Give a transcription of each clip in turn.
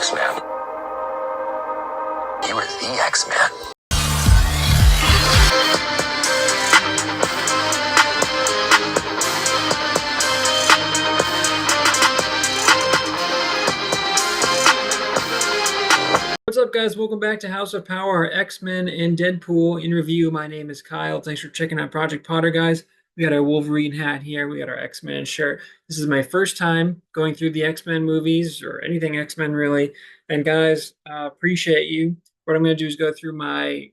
X-Men. You were the X-Men. What's up, guys? Welcome back to House of Power, X-Men and Deadpool in review. My name is Kyle. Thanks for checking out Project Potter, guys. We got our Wolverine hat here. We got our X-Men shirt. This is my first time going through the X-Men movies or anything X-Men really. And guys, appreciate you. What I'm going to do is go through my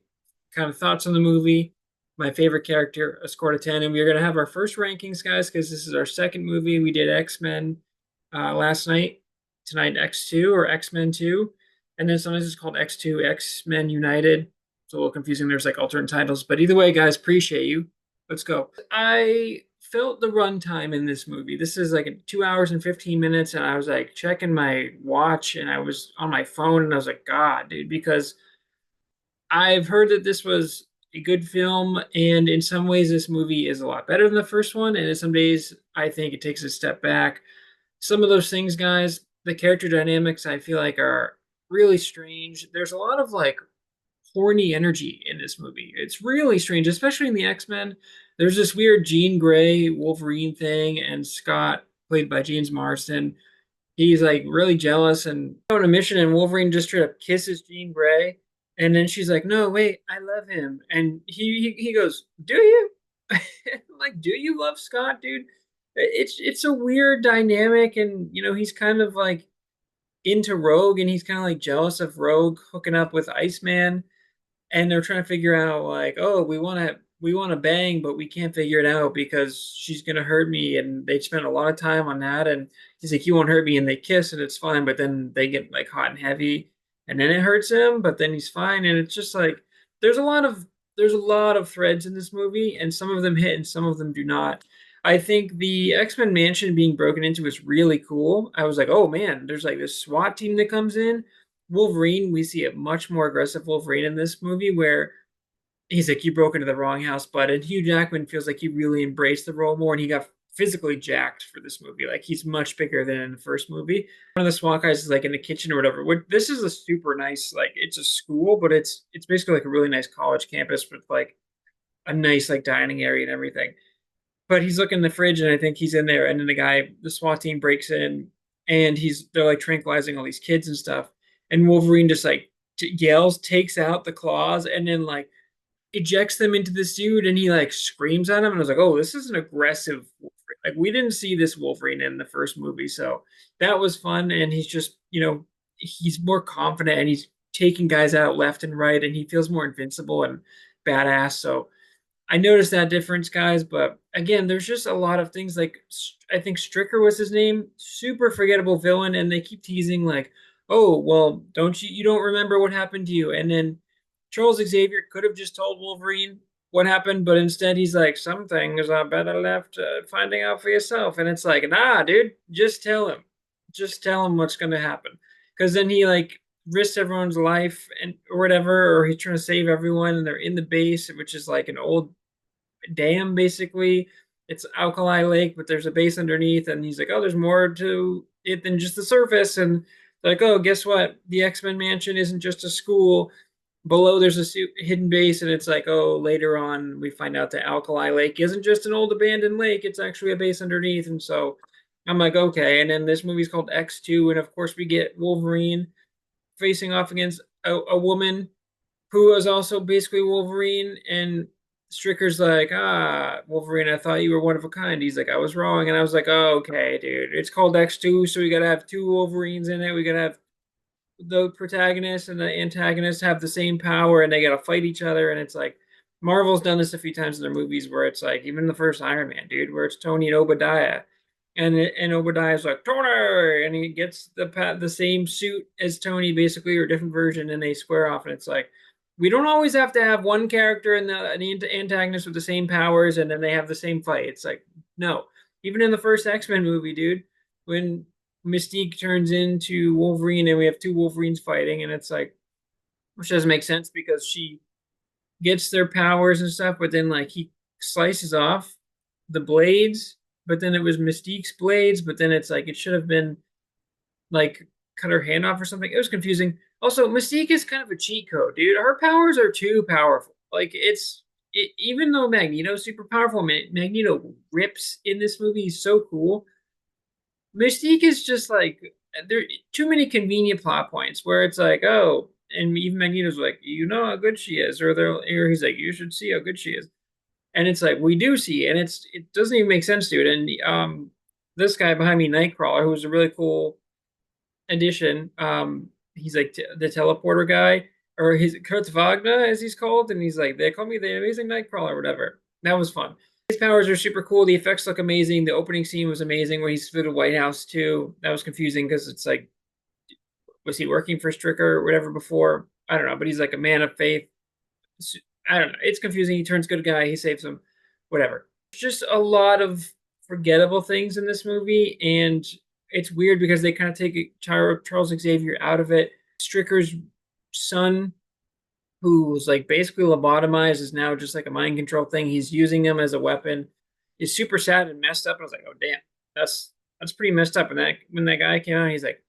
kind of thoughts on the movie, my favorite character, a score to 10. And we're going to have our first rankings, guys, because this is our second movie. We did X-Men last night. Tonight, X2 or X-Men 2. And then sometimes it's called X2, X-Men United. It's a little confusing. There's like alternate titles. But either way, guys, appreciate you. Let's go. I felt the runtime in this movie. This is like 2 hours and 15 minutes. And I was like checking my watch and I was on my phone and I was like, God, dude, because I've heard that this was a good film. And in some ways, this movie is a lot better than the first one. And in some days, I think it takes a step back. Some of those things, guys, the character dynamics, I feel like are really strange. There's a lot of like horny energy in this movie. It's really strange, especially in the X-Men. There's this weird Jean Grey Wolverine thing, and Scott, played by James Marsden, he's like really jealous and on a mission, and Wolverine just straight up kisses Jean Grey, and then she's like, "No, wait, I love him," and he goes, "Do you?" Like, do you love Scott, dude? It's a weird dynamic, and he's kind of like into Rogue, and he's kind of like jealous of Rogue hooking up with Iceman, and they're trying to figure out like, oh, we want to bang, but we can't figure it out because she's gonna hurt me, and they spend a lot of time on that, and he's like, you won't hurt me, and they kiss, and it's fine, but then they get like hot and heavy, and then it hurts him, but then he's fine, and it's just like there's a lot of threads in this movie, and some of them hit and some of them do not. I think the X-Men mansion being broken into is really cool. I was like, oh man, there's like this SWAT team that comes in. Wolverine, we see a much more aggressive Wolverine in this movie where he's like, you broke into the wrong house, bud. And Hugh Jackman feels like he really embraced the role more and he got physically jacked for this movie. Like he's much bigger than in the first movie. One of the SWAT guys is like in the kitchen or whatever. This is a super nice, like it's a school, but it's basically like a really nice college campus with like a nice like dining area and everything. But he's looking in the fridge, and I think he's in there. And then the SWAT team breaks in, and they're like tranquilizing all these kids and stuff. And Wolverine just like yells, takes out the claws, and then like ejects them into the suit, and he like screams at him. And I was like, oh, this is an aggressive Wolverine. Like we didn't see this Wolverine in the first movie, so that was fun. And he's just, he's more confident, and he's taking guys out left and right, and he feels more invincible and badass. So I noticed that difference, guys. But again, there's just a lot of things like I think Stricker was his name, super forgettable villain, and they keep teasing like, "Oh, well, you don't remember what happened to you?" And then Charles Xavier could have just told Wolverine what happened, but instead he's like, "Some things are better left finding out for yourself." And it's like, "Nah, dude, just tell him what's going to happen," because then he like risks everyone's life and or whatever, or he's trying to save everyone, and they're in the base, which is like an old dam basically. It's Alkali Lake, but there's a base underneath, and he's like, oh, there's more to it than just the surface. And like, oh, guess what, the X-Men mansion isn't just a school. Below there's a hidden base, and it's like, oh, later on we find out that Alkali Lake isn't just an old abandoned lake, it's actually a base underneath. And so I'm like, okay. And then this movie's called X2, and of course we get Wolverine facing off against a woman who was also basically Wolverine. And Stricker's like, Wolverine, I thought you were one of a kind. He's like, I was wrong. And I was like, oh, okay, dude. It's called X2, so we got to have two Wolverines in it. We got to have the protagonist and the antagonist have the same power, and they got to fight each other. And it's like, Marvel's done this a few times in their movies where it's like, even the first Iron Man, dude, where it's Tony and Obadiah. And Obadiah's like, Tony! And he gets the same suit as Tony, basically, or a different version, and they square off. And it's like, we don't always have to have one character and the antagonist with the same powers, and then they have the same fight. It's like, no. Even in the first X-Men movie, dude, when Mystique turns into Wolverine and we have two Wolverines fighting, and it's like, which doesn't make sense because she gets their powers and stuff, but then like he slices off the blades, but then it was Mystique's blades, but then it's like it should have been like cut her hand off or something. It was confusing. Also, Mystique is kind of a cheat code, dude. Her powers are too powerful. Like even though Magneto's super powerful, Magneto rips in this movie. He's so cool. Mystique is just like there are too many convenient plot points where it's like, oh, and even Magneto's like, you know how good she is, or he's like, you should see how good she is, and it's like we do see, and it doesn't even make sense, dude. And this guy behind me, Nightcrawler, who was a really cool addition, he's like the teleporter guy, or he's Kurt Wagner as he's called, and he's like, they call me the Amazing Nightcrawler or whatever. That was fun. His powers are super cool. The effects look amazing. The opening scene was amazing where he's through the White House too. That was confusing because it's like, was he working for Stricker or whatever before? I don't know, but he's like a man of faith. I don't know. It's confusing. He turns good guy. He saves him. Whatever. Just a lot of forgettable things in this movie, and it's weird because they kind of take Charles Xavier out of it. Stricker's son, who was like basically lobotomized, is now just like a mind control thing. He's using them as a weapon. Is super sad and messed up. I was like, oh damn, that's pretty messed up. And that when that guy came out, he's like,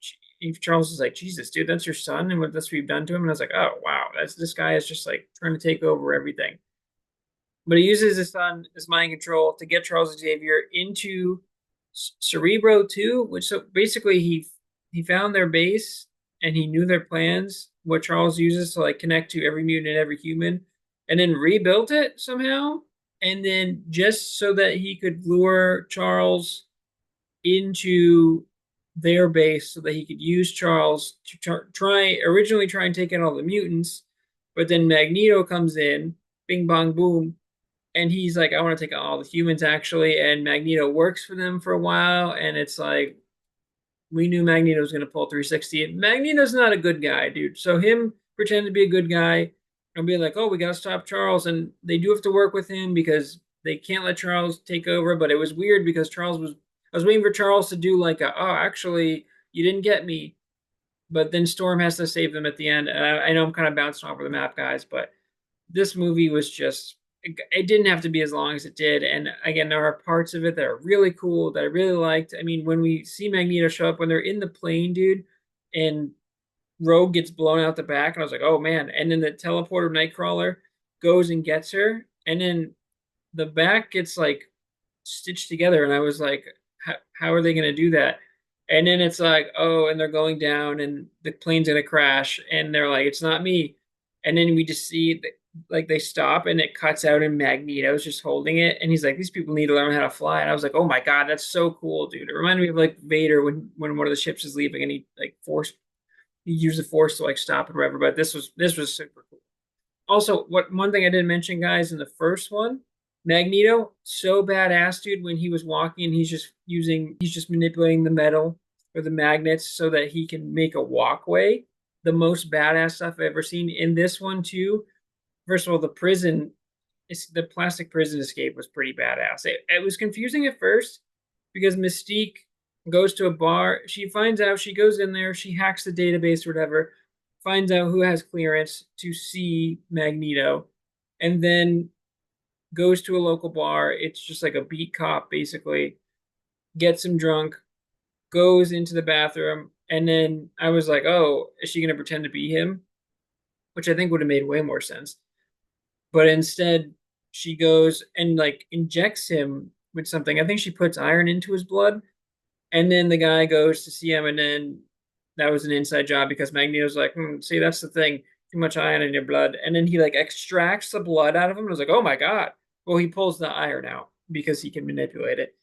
Charles was like, Jesus, dude, that's your son, and that's what you've done to him. And I was like, oh wow, that's this guy is just like trying to take over everything. But he uses his son as mind control to get Charles Xavier into Cerebro too, which so basically he found their base and he knew their plans, what Charles uses to like connect to every mutant and every human, and then rebuilt it somehow. And then just so that he could lure Charles into their base so that he could use Charles to originally try and take in all the mutants, but then Magneto comes in, bing bong boom, and he's like, I want to take out all the humans actually, and Magneto works for them for a while, and it's like we knew Magneto was going to pull 360. Magneto's not a good guy, dude. So him pretend to be a good guy and be like, oh, we got to stop Charles, and they do have to work with him because they can't let Charles take over. But it was weird because I was waiting for Charles to do like oh, actually, you didn't get me. But then Storm has to save them at the end. And I know I'm kind of bouncing over the map, guys, but this movie was just it didn't have to be as long as it did. And again, there are parts of it that are really cool that I really liked. I mean, when we see Magneto show up when they're in the plane, dude, and Rogue gets blown out the back, and I was like, oh man. And then the teleporter Nightcrawler goes and gets her, and then the back gets like stitched together, and I was like, how are they going to do that? And then it's like, oh, and they're going down, and the plane's going to crash, and they're like, it's not me. And then we just see like they stop, and it cuts out, and Magneto's just holding it, and he's like, these people need to learn how to fly. And I was like, oh my god, that's so cool, dude. It reminded me of like Vader when one of the ships is leaving, and he used the force to like stop it or whatever. But this was super cool. Also, what one thing I didn't mention, guys, in the first one, Magneto, so badass, dude, when he was walking, he's just manipulating the metal or the magnets so that he can make a walkway. The most badass stuff I've ever seen in this one, too. First of all, the plastic prison escape was pretty badass. It was confusing at first because Mystique goes to a bar. She finds out, she goes in there, she hacks the database or whatever, finds out who has clearance to see Magneto, and then goes to a local bar. It's just like a beat cop, basically, gets him drunk, goes into the bathroom, and then I was like, oh, is she going to pretend to be him? Which I think would have made way more sense. But instead, she goes and like injects him with something. I think she puts iron into his blood, and then the guy goes to see him, and then that was an inside job because Magneto's like, see, that's the thing, too much iron in your blood, and then he like extracts the blood out of him. And I was like, oh my god. Well, he pulls the iron out because he can manipulate it,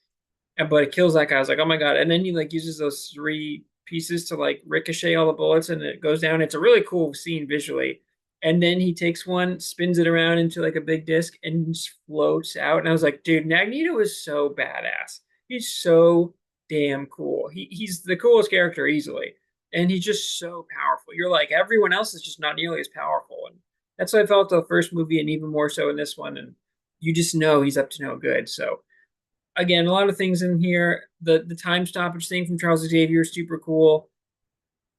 but it kills that guy. I was like, oh my god. And then he like uses those three pieces to like ricochet all the bullets, and it goes down. It's a really cool scene visually. And then he takes one, spins it around into like a big disc, and just floats out. And I was like, dude, Magneto is so badass. He's so damn cool. He's the coolest character easily, and he's just so powerful. You're like, everyone else is just not nearly as powerful, and that's what I felt the first movie, and even more so in this one. And you just know he's up to no good. So again, a lot of things in here. The time stoppage thing from Charles Xavier is super cool.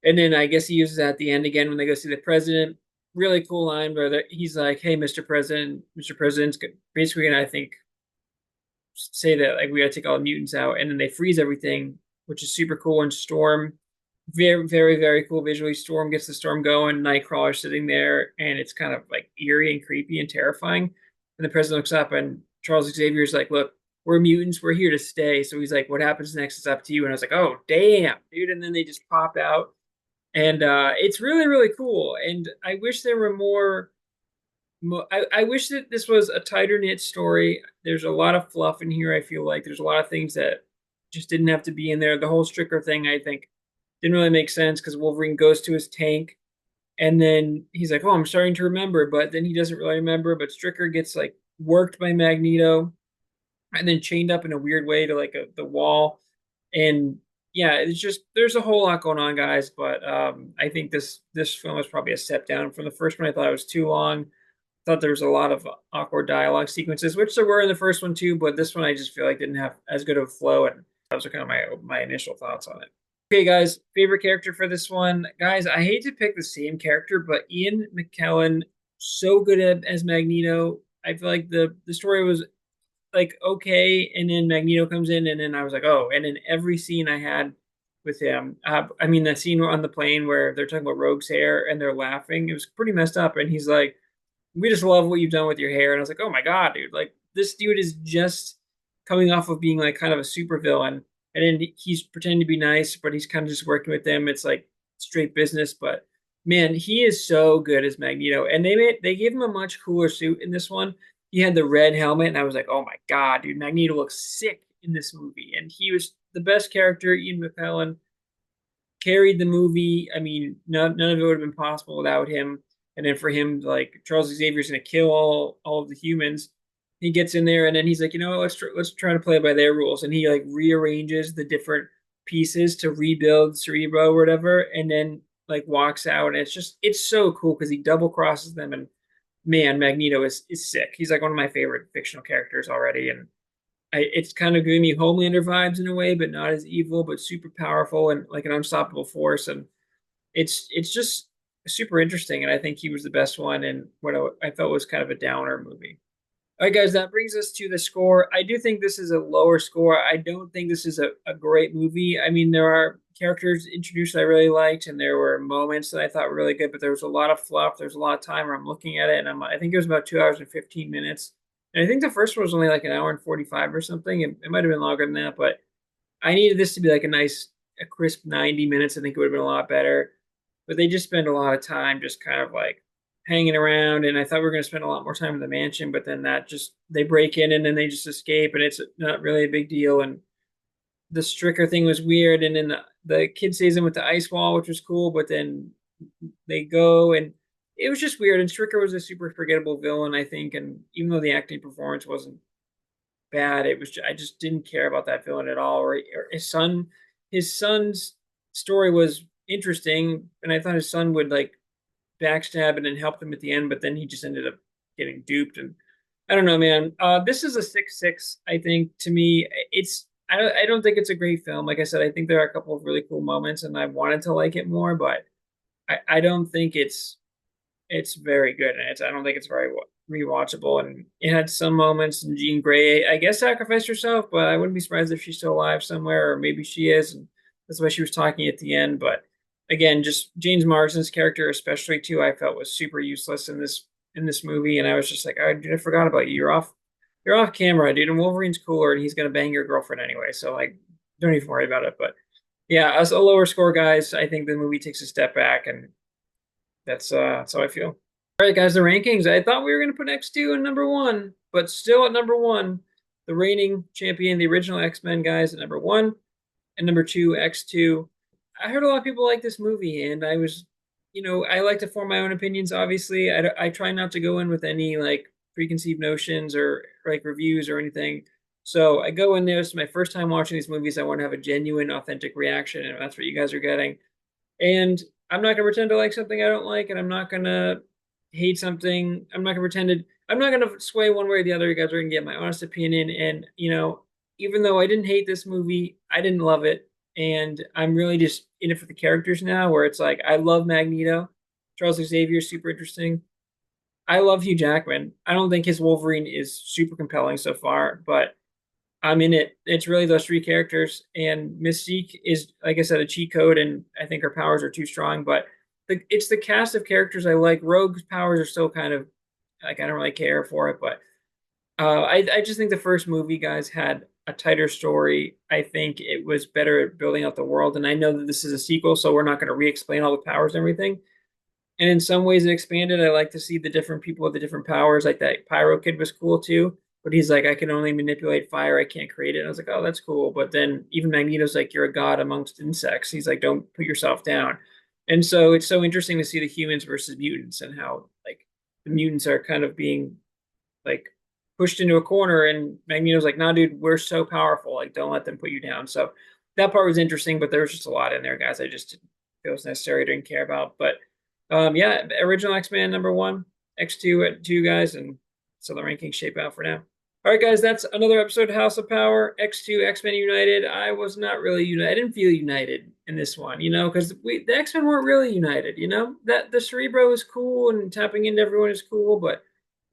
And then I guess he uses that at the end again when they go see the president. Really cool line where he's like, "Hey, Mr. President, Mr. President's basically gonna, I think, say that like we gotta take all the mutants out," and then they freeze everything, which is super cool. And Storm Very, very, very cool visually. Storm gets the storm going, Nightcrawler sitting there, and it's kind of like eerie and creepy and terrifying. And the president looks up, and Charles Xavier's like, "Look, we're mutants. We're here to stay." So he's like, "What happens next is up to you." And I was like, "Oh, damn, dude!" And then they just pop out, and it's really, really cool. And I wish there were more. I wish that this was a tighter knit story. There's a lot of fluff in here. I feel like there's a lot of things that just didn't have to be in there. The whole Stricker thing, I think, didn't really make sense because Wolverine goes to his tank and then he's like, "Oh, I'm starting to remember," but then he doesn't really remember. But Stricker gets like worked by Magneto and then chained up in a weird way to like the wall. And yeah, it's just there's a whole lot going on, guys. But I think this film was probably a step down from the first one. I thought it was too long. Thought there was a lot of awkward dialogue sequences, which there were in the first one too, but this one I just feel like didn't have as good of a flow, and those are kind of my initial thoughts on it. Okay, guys, favorite character for this one, guys. I hate to pick the same character, but Ian McKellen, so good as Magneto. I feel like the story was like okay, and then Magneto comes in, and then I was like, oh, and then every scene I had with him, I mean, the scene on the plane where they're talking about Rogue's hair and they're laughing, it was pretty messed up, and he's like, we just love what you've done with your hair. And I was like, oh my God, dude, like this dude is just coming off of being like kind of a super villain. And then he's pretending to be nice, but he's kind of just working with them. It's like straight business. But man, he is so good as Magneto. And they gave him a much cooler suit in this one. He had the red helmet, and I was like, oh my God, dude, Magneto looks sick in this movie. And he was the best character. Ian McKellen carried the movie. I mean, none of it would have been possible without him. And then for him, like Charles Xavier's going to kill all of the humans. He gets in there, and then he's like, you know what, let's try to play by their rules. And he like rearranges the different pieces to rebuild Cerebro or whatever, and then like walks out. And it's so cool because he double crosses them. And man, Magneto is sick. He's like one of my favorite fictional characters already, and it's kind of giving me Homelander vibes in a way, but not as evil, but super powerful and like an unstoppable force. And it's just super interesting. And I think he was the best one in what I felt was kind of a downer movie. All right, guys, that brings us to the score. I do think this is a lower score. I don't think this is a great movie. I mean, there are characters introduced that I really liked, and there were moments that I thought were really good, but there was a lot of fluff. There's a lot of time where I'm looking at it, and I think it was about 2 hours and 15 minutes. And I think the first one was only like an hour and 45 or something. It might have been longer than that, but I needed this to be like a crisp 90 minutes. I think it would have been a lot better. But they just spend a lot of time just kind of like hanging around. And I thought we were going to spend a lot more time in the mansion, but then that just, they break in and then they just escape, and it's not really a big deal. And the Stricker thing was weird. And then the kid stays in with the ice wall, which was cool, but then they go and it was just weird. And Stricker was a super forgettable villain, I think. And even though the acting performance wasn't bad. It was I just didn't care about that villain at all. Or his son, his son's story was interesting, and I thought his son would like backstab and then help them at the end, but then he just ended up getting duped. And I don't know, man. This is a 6-6. I think to me, I don't think it's a great film. Like I said, I think there are a couple of really cool moments, and I wanted to like it more, but I don't think it's very good, and I don't think it's very rewatchable. And it had some moments. And Jean Grey, I guess, sacrificed herself, but I wouldn't be surprised if she's still alive somewhere, or maybe she is, and that's why she was talking at the end. But again, just James Marsden's character, especially too, I felt was super useless in this movie, and I was just like, oh, dude, I forgot about you. You're off camera, dude. And Wolverine's cooler, and he's gonna bang your girlfriend anyway. So like, don't even worry about it. But yeah, as a lower score, guys, I think the movie takes a step back, and that's how I feel. All right, guys, the rankings. I thought we were going to put X2 in number one, but still at number one, the reigning champion, the original X-Men guys at number one, and number two, X2. I heard a lot of people like this movie, and I was, I like to form my own opinions, obviously. I try not to go in with any like preconceived notions or like reviews or anything. So I go in there. This is my first time watching these movies. I want to have a genuine, authentic reaction, and that's what you guys are getting. And I'm not gonna pretend to like something I don't like, and I'm not gonna hate something. I'm not gonna sway one way or the other. You guys are gonna get my honest opinion. And even though I didn't hate this movie, I didn't love it, and I'm really just in it for the characters now. Where it's like I love Magneto, Charles Xavier, super interesting. I love Hugh Jackman. I don't think his Wolverine is super compelling so far, but I'm in it. It's really those three characters, and Mystique is, like I said, a cheat code, and I think her powers are too strong. But it's the cast of characters I like. Rogue's powers are still kind of like I don't really care for it, but I just think the first movie, guys, had a tighter story. I think it was better at building out the world, and I know that this is a sequel, so we're not going to re-explain all the powers and everything. And in some ways, it expanded. I like to see the different people with the different powers. Like that Pyro Kid was cool too, but he's like, I can only manipulate fire. I can't create it. And I was like, oh, that's cool. But then even Magneto's like, you're a god amongst insects. He's like, don't put yourself down. And so it's so interesting to see the humans versus mutants and how like the mutants are kind of being like pushed into a corner, and Magneto's like, "Nah, dude, we're so powerful. Like, don't let them put you down." So that part was interesting, but there was just a lot in there, guys. I just didn't feel it was necessary. I didn't care about, but yeah, original X-Men #1, X2 at 2, guys, and so the rankings shape out for now. All right, guys, that's another episode of House of Power. X2, X-Men United. I was not really united. I didn't feel united in this one, because the X-Men weren't really united. That the Cerebro is cool and tapping into everyone is cool, but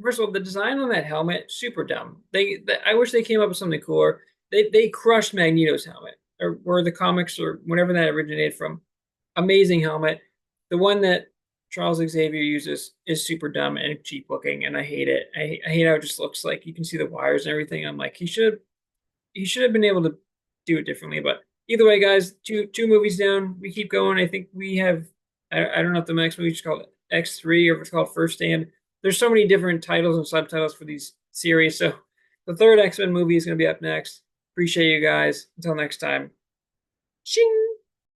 first of all, the design on that helmet, super dumb. I wish they came up with something cooler. They crushed Magneto's helmet, or where the comics or whatever that originated from. Amazing helmet. The one that Charles Xavier uses is super dumb and cheap looking, and I hate it. I hate how it just looks like you can see the wires and everything. I'm like, he should have been able to do it differently. But either way, guys, two movies down. We keep going. I think we have. I don't know if the next movie is called X3 or if it's called First Stand. There's so many different titles and subtitles for these series. So the third X-Men movie is going to be up next. Appreciate you guys. Until next time. Shing.